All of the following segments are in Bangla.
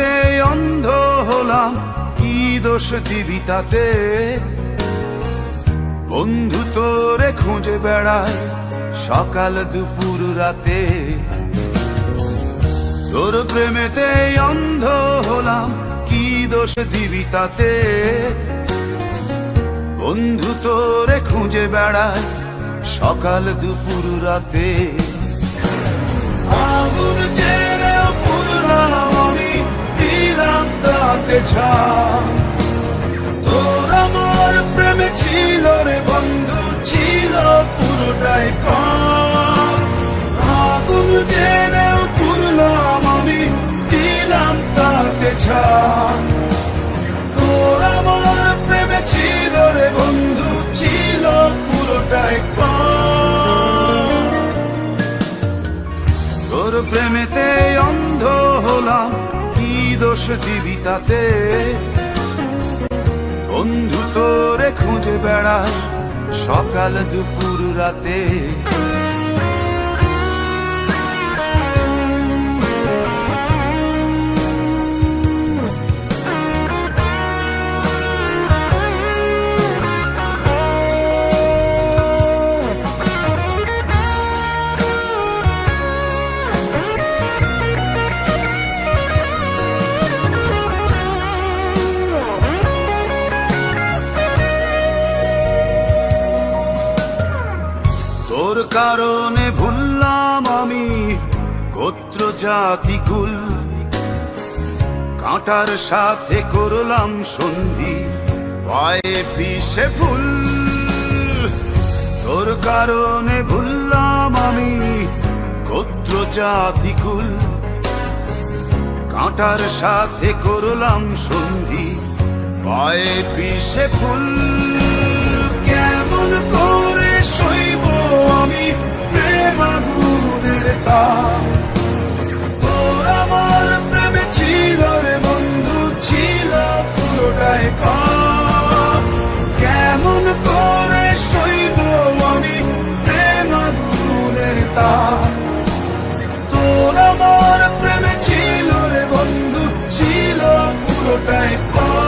প্রেমেতে অন্ধ হলাম, কি দোষ দিবি তাতে? বন্ধু তোরে খুঁজে বেড়ায় সকাল দুপুর রাতে। তোর প্রেমেতে অন্ধ হলাম, কি দোষ দিবি তাতে? বন্ধু তোরে খুঁজে বেড়ায় সকাল দুপুর রাতে। আগুন জেনেও পুরলাম আমি, দিলাম তাতে ছাপ। তোর আমার প্রেমে ছিল রে বন্ধু, ছিল পুরোটাই পাপ। আগুন জেনেও পুরলাম আমি, দিলাম তাতে ছাপ। তোর আমার প্রেমে ছিল রে বন্ধু, ছিল পুরোটাই পাপ। তোর প্রেমেতে অন্ধ হলাম, কি দোষ দিবি তাতে? বন্ধু তোরে খুঁজে বেড়ায় সকাল দুপুর রাতে। তোর কারণে ভুললাম আমি গোত্র জাতি কুল, কাঁটার সাথে করলাম সন্ধি, পায়ে পিষে ফুল। তোর কারণে ভুললাম আমি গোত্র জাতি কুল, কাঁটার সাথে করলাম সন্ধি, পায়ে পিষে ফুল। কেমন করে সইব আমি প্রেম আগুনের তাপ? তোর আমার প্রেমে ছিল রে বন্ধু, ছিল পুরোটাই পাপ। কেমন করে সইব আমি প্রেম আগুনের তাপ? তোর আমার প্রেমে ছিল রে বন্ধু, ছিল পুরোটাই পাপ।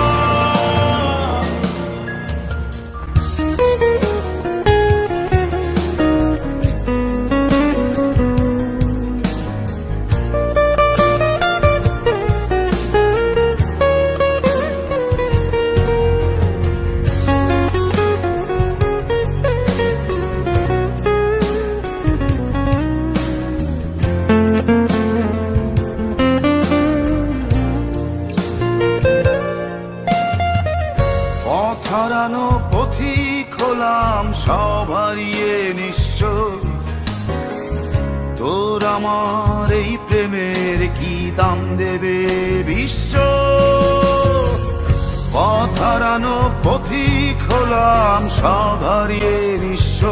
হারানো পথিক হলাম সব হারিয়ে নিঃস্ব। তোর আমার এই প্রেমের কি দাম দেবে বিশ্ব? পথ হারানো পথিক হলাম সব হারিয়ে নিঃস্ব।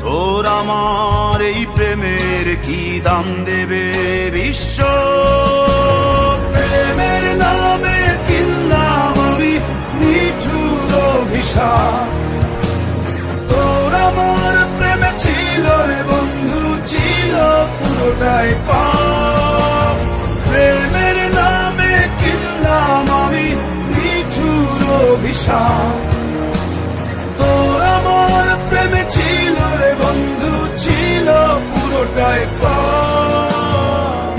তোর আমার এই প্রেমের কি দাম দেবে বিশ্ব? প্রেমের নামে কিনলাম আমি নিঠুর অভিশাপ। তোর আমার প্রেমে ছিল রে বন্ধু, ছিল পুরোটাই পাপ। প্রেমের নামে কিনলাম আমি নিঠুর অভিশাপ। তোর আমার প্রেমে ছিল রে বন্ধু, ছিল পুরোটাই পাপ।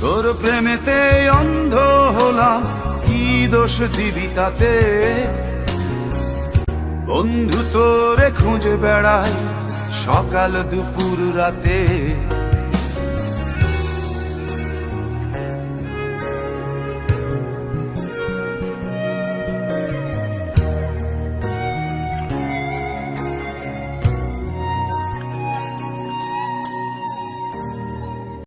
তোর প্রেমেতে অন্ধ হলাম, কি দোষ দিবি তাতে? বন্ধু তোরে খুঁজে বেড়ায় সকাল দুপুর রাতে।